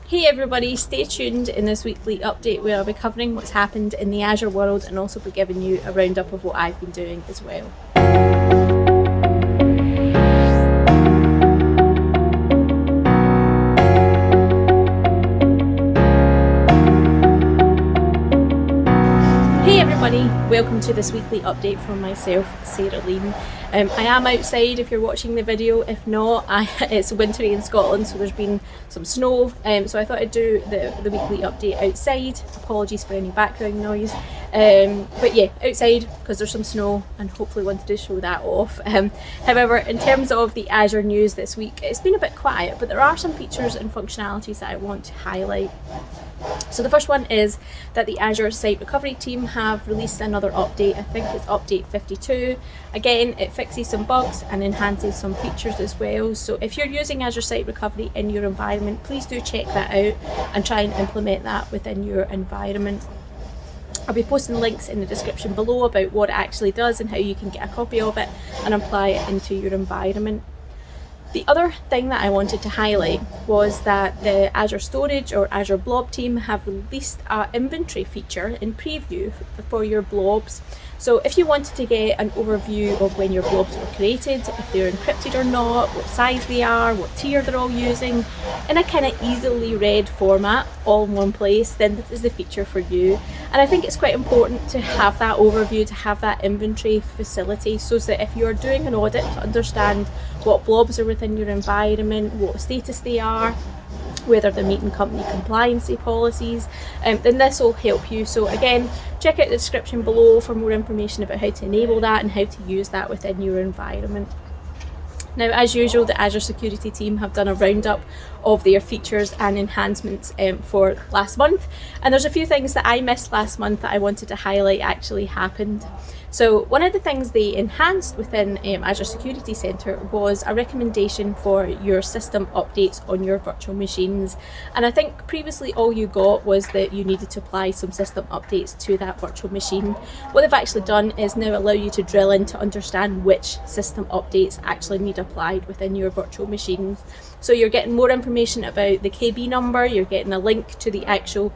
Hey everybody, stay tuned in this weekly update where I'll be covering what's happened in the Azure world and also be giving you a roundup of what I've been doing as well. Hey everybody, welcome to this weekly update from myself, Sarah Lean. I am outside if you're watching the video. If not, it's wintry in Scotland, so there's been some snow, so I thought I'd do the weekly update outside. Apologies for any background noise, but yeah, outside because there's some snow and hopefully wanted to show that off. However, in terms of the Azure news this week, it's been a bit quiet, but there are some features and functionalities that I want to highlight. So the first one is that the Azure Site Recovery team have released another update. I think it's update 52. Again, it fixes some bugs and enhances some features as well. So if you're using Azure Site Recovery in your environment, please do check that out and try and implement that within your environment. I'll be posting links in the description below about what it actually does and how you can get a copy of it and apply it into your environment. The other thing that I wanted to highlight was that the Azure Storage or Azure Blob team have released an inventory feature in preview for your blobs. So if you wanted to get an overview of when your blobs were created, if they're encrypted or not, what size they are, what tier they're all using, in a kind of easily read format, all in one place, then this is the feature for you. And I think it's quite important to have that overview, to have that inventory facility, so that if you're doing an audit, to understand what blobs are within your environment, what status they are, whether they're meeting company compliance policies, then this will help you. So again, check out the description below for more information about how to enable that and how to use that within your environment. Now, as usual, the Azure security team have done a roundup of their features and enhancements for last month. And there's a few things that I missed last month that I wanted to highlight actually happened. So one of the things they enhanced within Azure Security Center was a recommendation for your system updates on your virtual machines. And I think previously all you got was that you needed to apply some system updates to that virtual machine. What they've actually done is now allow you to drill in to understand which system updates actually need applied within your virtual machines. So you're getting more information about the KB number, you're getting a link to the actual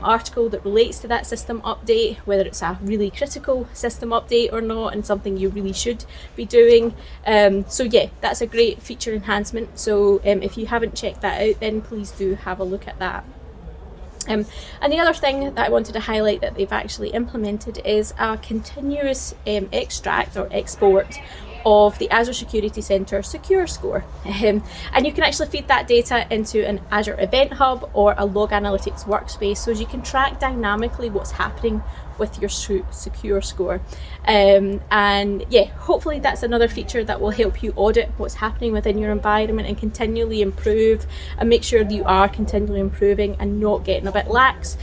article that relates to that system update, whether it's a really critical system update or not, and something you really should be doing. So yeah, that's a great feature enhancement. So if you haven't checked that out, then please do have a look at that. And the other thing that I wanted to highlight that they've actually implemented is a continuous extract or export of the Azure Security Center Secure Score. And you can actually feed that data into an Azure Event Hub or a Log Analytics workspace, so you can track dynamically what's happening with your Secure Score. And yeah, hopefully that's another feature that will help you audit what's happening within your environment and continually improve and make sure that you are continually improving and not getting a bit lax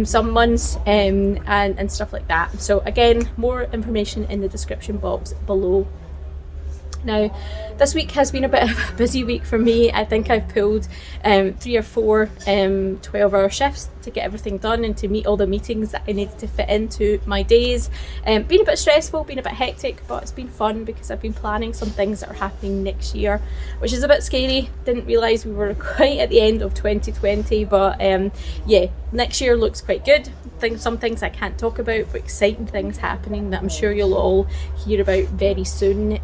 some months and stuff like that. So again, more information in the description box below. Now, this week has been a bit of a busy week for me. I think I've pulled 3 or 4 12-hour shifts to get everything done and to meet all the meetings that I needed to fit into my days. Been a bit stressful, been a bit hectic, but it's been fun because I've been planning some things that are happening next year, which is a bit scary. Didn't realise we were quite at the end of 2020, but yeah, next year looks quite good. Some things I can't talk about, but exciting things happening that I'm sure you'll all hear about very soon.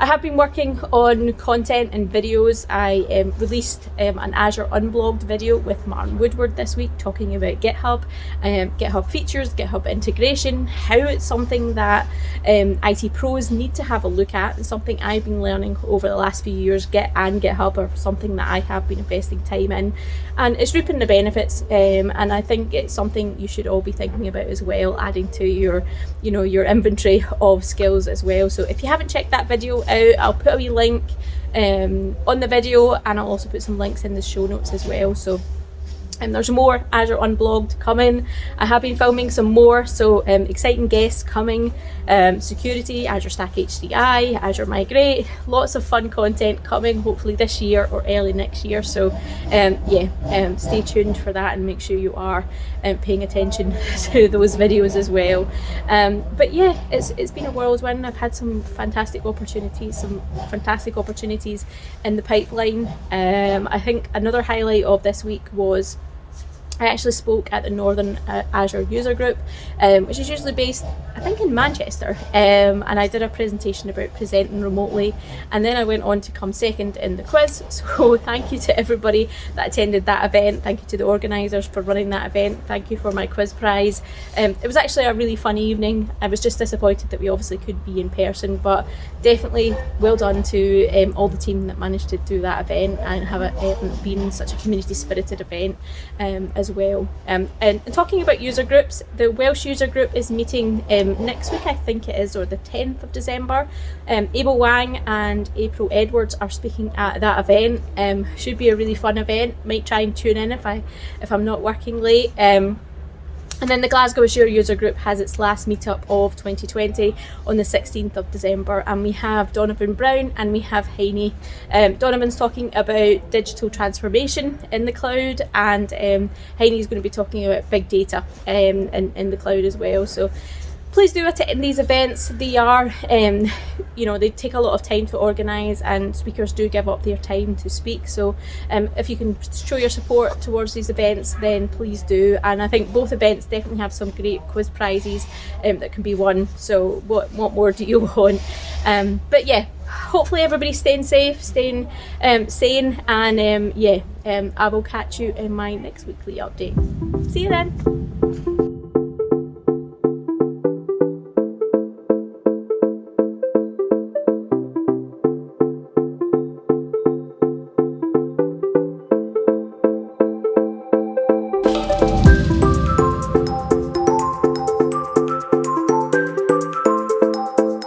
I have been working on content and videos. I released an Azure Unblogged video with Martin Woodward this week talking about GitHub, GitHub features, GitHub integration, how it's something that IT pros need to have a look at, and something I've been learning over the last few years. Git and GitHub are something that I have been investing time in, and it's reaping the benefits, and I think it's something you should all be thinking about as well, adding to your your inventory of skills as well. So if you haven't checked that video out, I'll put a wee link on the video, and I'll also put some links in the show notes as well. So And there's more Azure Unblogged coming. I have been filming some more, so exciting guests coming. Security, Azure Stack HCI, Azure Migrate, lots of fun content coming hopefully this year or early next year. So stay tuned for that and make sure you are paying attention to those videos as well. But yeah, it's been a whirlwind. I've had some fantastic opportunities in the pipeline. I think another highlight of this week was I actually spoke at the Northern Azure user group, which is usually based, I think, in Manchester, and I did a presentation about presenting remotely, and then I went on to come second in the quiz. So thank you to everybody that attended that event. Thank you to the organisers for running that event. Thank you for my quiz prize. It was actually a really fun evening. I was just disappointed that we obviously could be in person, but definitely well done to all the team that managed to do that event and have it been such a community spirited event as well. And talking about user groups, the Welsh user group is meeting next week, I think it is, or the 10th of December. Abel Wang and April Edwards are speaking at that event. Should be a really fun event. Might try and tune in if I'm not working late. And then the Glasgow Azure user group has its last meetup of 2020 on the 16th of December, and we have Donovan Brown and we have Heine. Donovan's talking about digital transformation in the cloud, and Heine is going to be talking about big data in the cloud as well. So please do attend these events. They are, they take a lot of time to organise, and speakers do give up their time to speak. So if you can show your support towards these events, then please do. And I think both events definitely have some great quiz prizes that can be won. So what more do you want? But yeah, hopefully everybody's staying safe, staying sane, and I will catch you in my next weekly update. See you then.